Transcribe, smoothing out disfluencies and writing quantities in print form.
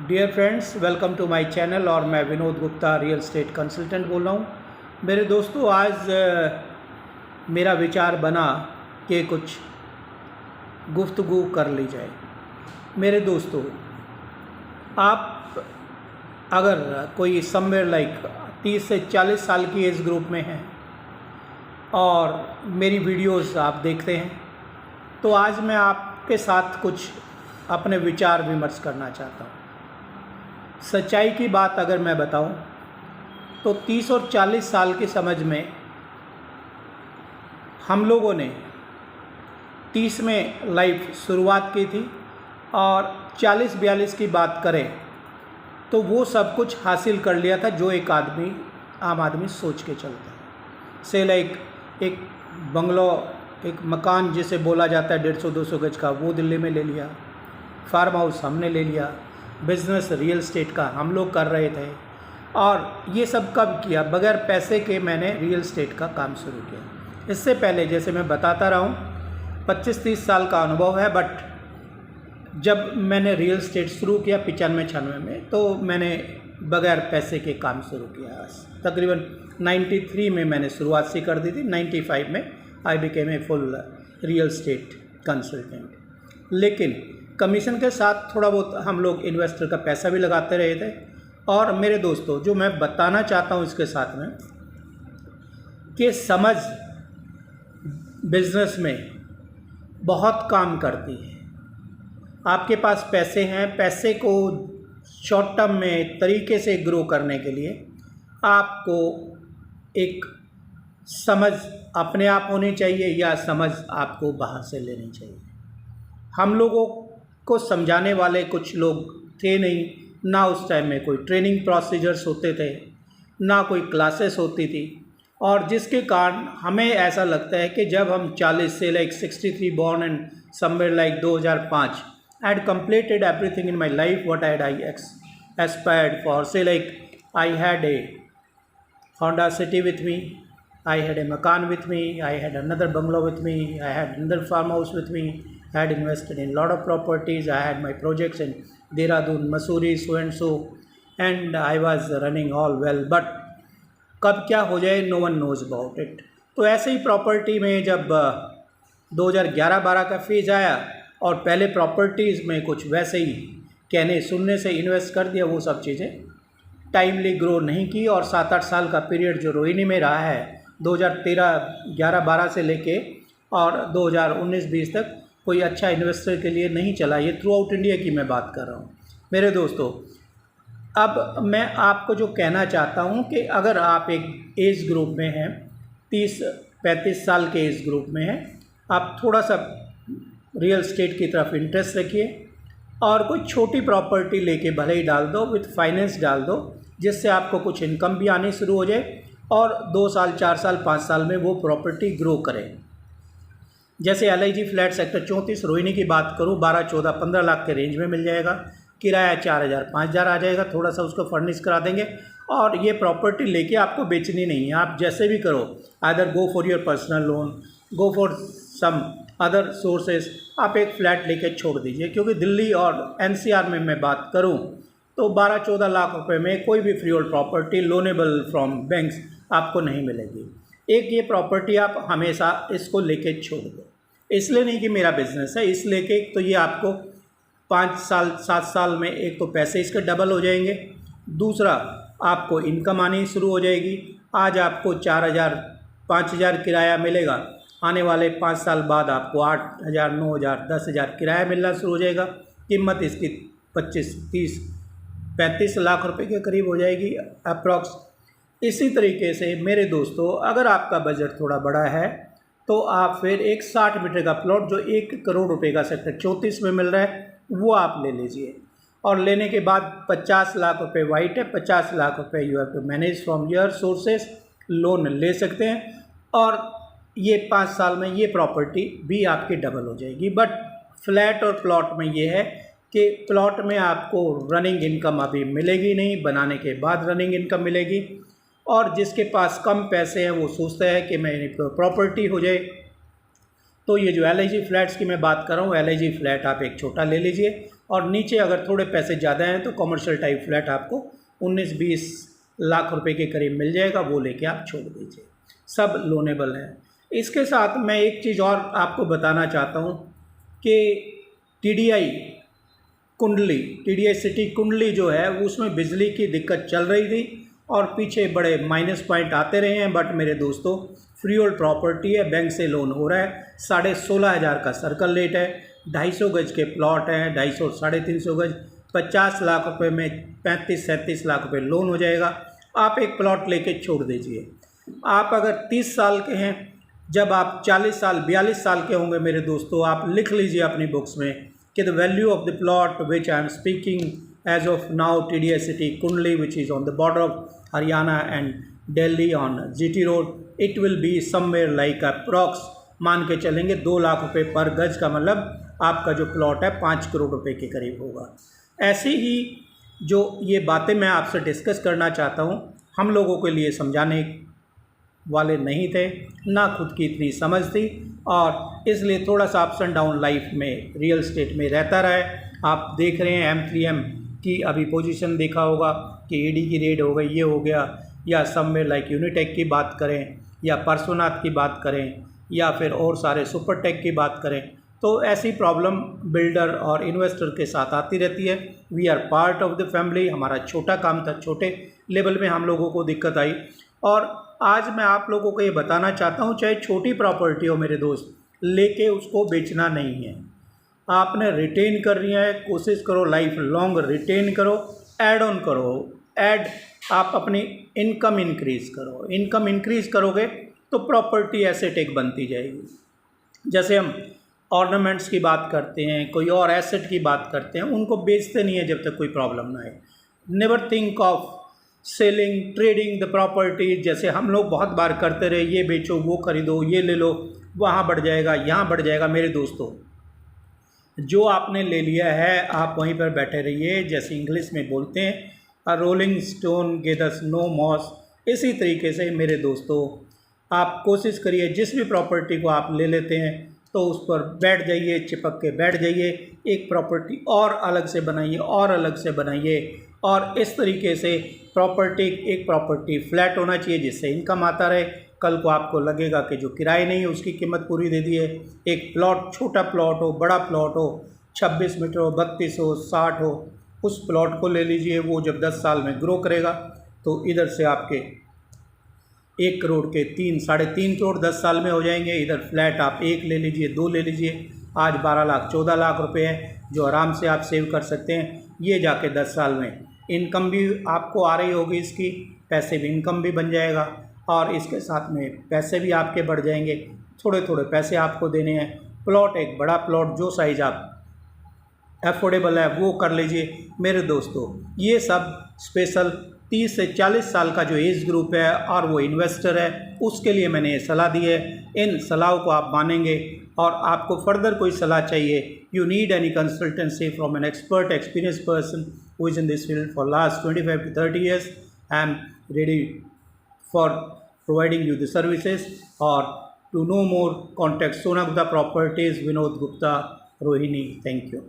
Dear friends, welcome to my channel. और मैं Vinod Gupta, real estate consultant बोल रहा हूँ। मेरे दोस्तों, आज मेरा विचार बना कि कुछ गुफ्तगू कर ली जाए। मेरे दोस्तों, आप अगर कोई समवेयर लाइक 30 से 40 साल की एज ग्रुप में हैं और मेरी वीडियोस आप देखते हैं, तो आज मैं आपके साथ कुछ अपने विचार विमर्श करना चाहता हूँ। सच्चाई की बात अगर मैं बताऊं तो 30 और 40 साल की समझ में हम लोगों ने 30 में लाइफ शुरुआत की थी और 40-42 की बात करें तो वो सब कुछ हासिल कर लिया था जो एक आम आदमी सोच के चलता है। से लाइक एक बंगलो, एक मकान जिसे बोला जाता है 150-200 गज का, वो दिल्ली में ले लिया। फार्म हाउस हमने ले लिया। बिज़नेस रियल एस्टेट का हम लोग कर रहे थे। और ये सब कब किया? बगैर पैसे के मैंने रियल एस्टेट का काम शुरू किया। इससे पहले जैसे मैं बताता रहा हूँ 25-30 साल का अनुभव है, बट जब मैंने रियल एस्टेट शुरू किया 95-96 में, तो मैंने बगैर पैसे के काम शुरू किया। तकरीबन 93 में मैंने शुरुआत सी कर दी थी। 95 में I became a full real estate consultant. लेकिन कमीशन के साथ थोड़ा बहुत हम लोग इन्वेस्टर का पैसा भी लगाते रहे थे। और मेरे दोस्तों, जो मैं बताना चाहता हूँ इसके साथ में कि समझ बिजनेस में बहुत काम करती है। आपके पास पैसे हैं, पैसे को शॉर्ट टर्म में तरीके से ग्रो करने के लिए आपको एक समझ अपने आप होनी चाहिए या समझ आपको बाहर से लेनी चाहिए। हम लोगों को समझाने वाले कुछ लोग थे नहीं, ना उस टाइम में कोई ट्रेनिंग प्रोसीजर्स होते थे, ना कोई क्लासेस होती थी। और जिसके कारण हमें ऐसा लगता है कि जब हम 40 से like 63 born and somewhere like 2005 I had completed everything in my life what I had aspired for. Say like I had a Honda City with me, I had a Macan with me, I had another bungalow with me, I had another farmhouse with me, I had invested in a lot of properties, I had my projects in Dehradun, Mussoorie, so and so, and I was running all well. But कब क्या हो जाए no one knows about it. तो ऐसे ही property में जब 2011-12 का phase आया और पहले प्रॉपर्टीज़ में कुछ वैसे ही कहने सुनने से इन्वेस्ट कर दिया, वो सब चीज़ें टाइमली ग्रो नहीं की। और 7-8 साल का पीरियड जो रोहिणी में रहा है 2013-11-12 से लेके और 2019-20 तक, कोई अच्छा इन्वेस्टर के लिए नहीं चला। ये थ्रू आउट इंडिया की मैं बात कर रहा हूँ। मेरे दोस्तों, अब मैं आपको जो कहना चाहता हूँ कि अगर आप एक एज ग्रुप में हैं, 30-35 साल के एज ग्रुप में हैं, आप थोड़ा सा रियल एस्टेट की तरफ इंटरेस्ट रखिए और कोई छोटी प्रॉपर्टी लेके भले ही डाल दो, विथ फाइनेंस डाल दो, जिससे आपको कुछ इनकम भी आनी शुरू हो जाए और 2 साल 4 साल 5 साल में वो प्रॉपर्टी ग्रो करे। जैसे LIG फ्लैट सेक्टर 34 रोहिणी की बात करूँ, 12, 14, 15 लाख के रेंज में मिल जाएगा। किराया 4,000-5,000 आ जाएगा, थोड़ा सा उसको फर्निश करा देंगे और ये प्रॉपर्टी लेके आपको बेचनी नहीं है। आप जैसे भी करो, either go for your personal loan, go for some other sources, आप एक फ़्लैट लेके छोड़ दीजिए। क्योंकि दिल्ली और NCR में मैं बात करूं तो 12-14 लाख रुपए में कोई भी free hold property loanable from banks आपको नहीं मिलेगी। एक ये प्रॉपर्टी आप हमेशा इसको लेके छोड़ दो। इसलिए नहीं कि मेरा बिजनेस है, इस लेके तो ये आपको 5 साल 7 साल में एक तो पैसे इसके डबल हो जाएंगे, दूसरा आपको इनकम आनी शुरू हो जाएगी। आज आपको 4,000-5,000 किराया मिलेगा, आने वाले 5 साल बाद आपको 8,000, 9,000, 10,000 किराया मिलना शुरू हो जाएगा। कीमत इसकी 25, 30, 35 लाख रुपए के करीब हो जाएगी अप्रॉक्स। इसी तरीके से मेरे दोस्तों, अगर आपका बजट थोड़ा बड़ा है तो आप फिर एक 60 मीटर का प्लॉट जो 1 करोड़ रुपए का सेक्टर 34 में मिल रहा है वो आप ले लीजिए। और लेने के बाद 50 लाख रुपए वाइट है, 50 लाख रुपए you have to manage from your sources, loan ले सकते हैं और ये 5 साल में ये प्रॉपर्टी भी आपकी डबल हो जाएगी। बट फ्लैट और प्लॉट में ये है कि प्लॉट में आपको रनिंग इनकम अभी मिलेगी नहीं, बनाने के बाद रनिंग इनकम मिलेगी। और जिसके पास कम पैसे हैं वो सोचता है कि मेरी प्रॉपर्टी हो जाए। तो ये जो LIG फ्लैट्स की मैं बात कर रहा हूँ, LIG फ्लैट आप एक छोटा ले लीजिए और नीचे अगर थोड़े पैसे ज़्यादा हैं तो कॉमर्शियल टाइप फ्लैट आपको 19-20 लाख रुपए के करीब मिल जाएगा, वो लेके आप छोड़ दीजिए, सब लोनेबल है। इसके साथ मैं एक चीज़ और आपको बताना चाहता हूँ कि टीडीआई सिटी कुंडली जो है उसमें बिजली की दिक्कत चल रही थी और पीछे बड़े माइनस पॉइंट आते रहे हैं, बट मेरे दोस्तों फ्री होल्ड प्रॉपर्टी है, बैंक से लोन हो रहा है, 16,500 का सर्कल रेट है, 250 गज के प्लॉट हैं, 250 350 गज, 50 लाख रुपए में 35-37 लाख रुपए लोन हो जाएगा। आप एक प्लॉट लेके छोड़ दीजिए। आप अगर 30 साल के हैं, जब आप 40 साल 42 साल के होंगे मेरे दोस्तों, आप लिख लीजिए अपनी बुक्स में कि the value of the plot which I am speaking as of now TDI city Kundli which is on the border of Haryana and Delhi on GT road, it will be somewhere like approx, मान के चलेंगे 2 लाख रुपए पर गज का, मतलब आपका जो प्लॉट है 5 करोड़ रुपए के करीब होगा। ऐसी ही जो ये बातें मैं आपसे डिस्कस करना चाहता हूँ, हम लोगों के लिए समझाने वाले नहीं थे, ना खुद की इतनी समझ थी, और इसलिए थोड़ा सा अप्स एंड डाउन लाइफ में रियल स्टेट में रहता रहा है। आप देख रहे हैं M3M की अभी पोजीशन देखा होगा कि एडी की रेड हो गई, ये हो गया, या समवेयर लाइक यूनिटेक की बात करें या परसोनाथ की बात करें या फिर और सारे सुपरटेक की बात करें, तो ऐसी प्रॉब्लम बिल्डर और इन्वेस्टर के साथ आती रहती है। We are part of the family, हमारा छोटा काम था, छोटे लेवल में हम लोगों को दिक्कत आई, और आज मैं आप लोगों को ये बताना चाहता हूँ, चाहे छोटी प्रॉपर्टी हो मेरे दोस्त, लेके उसको बेचना नहीं है, आपने रिटेन करनी है, कोशिश करो लाइफ लॉन्ग रिटेन करो, ऐड ऑन करो, ऐड आप अपनी इनकम इंक्रीज़ करो, इनकम इंक्रीज़ करोगे तो प्रॉपर्टी एसेट एक बनती जाएगी। जैसे हम ऑर्नामेंट्स की बात करते हैं, कोई और एसेट की बात करते हैं, उनको बेचते नहीं है जब तक कोई प्रॉब्लम ना आए। Never think of selling trading the property, जैसे हम लोग बहुत बार करते रहे, ये बेचो वो खरीदो, ये ले लो, वहाँ बढ़ जाएगा यहाँ बढ़ जाएगा। मेरे दोस्तों, जो आपने ले लिया है आप वहीं पर बैठे रहिए, जैसे इंग्लिश में बोलते हैं a rolling stone gathers no moss. इसी तरीके से मेरे दोस्तों, आप कोशिश करिए जिस भी प्रॉपर्टी को आप ले लेते हैं तो उस पर बैठ जाइए, चिपक के बैठ जाइए, एक प्रॉपर्टी और अलग से बनाइए और अलग से बनाइए, और इस तरीके से एक प्रॉपर्टी फ्लैट होना चाहिए जिससे इनकम आता रहे। कल को आपको लगेगा कि जो किराए नहीं है उसकी कीमत पूरी दे दी है। एक प्लॉट, छोटा प्लॉट हो बड़ा प्लॉट हो, 26 मीटर हो 32 हो 60 हो, उस प्लॉट को ले लीजिए। वो जब 10 साल में ग्रो करेगा तो इधर से आपके 1 करोड़ के 3-3.5 करोड़ 10 साल में हो जाएंगे। इधर फ्लैट आप 1 ले लीजिए, 2 ले लीजिए, आज 12 लाख 14 लाख रुपए है जो आराम से आप सेव कर सकते हैं। ये जाके 10 साल में इनकम भी आपको आ रही होगी, इसकी पैसिव इनकम भी बन जाएगा, और इसके साथ में पैसे भी आपके बढ़ जाएंगे। थोड़े थोड़े पैसे आपको देने हैं। प्लॉट, एक बड़ा प्लॉट, जो साइज़ आप अफोर्डेबल है वो कर लीजिए। मेरे दोस्तों, ये सब स्पेशल 30 से 40 साल का जो एज ग्रुप है और वो इन्वेस्टर है, उसके लिए मैंने ये सलाह दी है। इन सलाहों को आप मानेंगे, और आपको फर्दर कोई सलाह चाहिए, you need any consultancy from an expert experience person who is in this field for last 25 to 30 years, I am ready for providing you the services, or to know more contact Sona Gupta Properties, Vinod Gupta, Rohini. Thank you.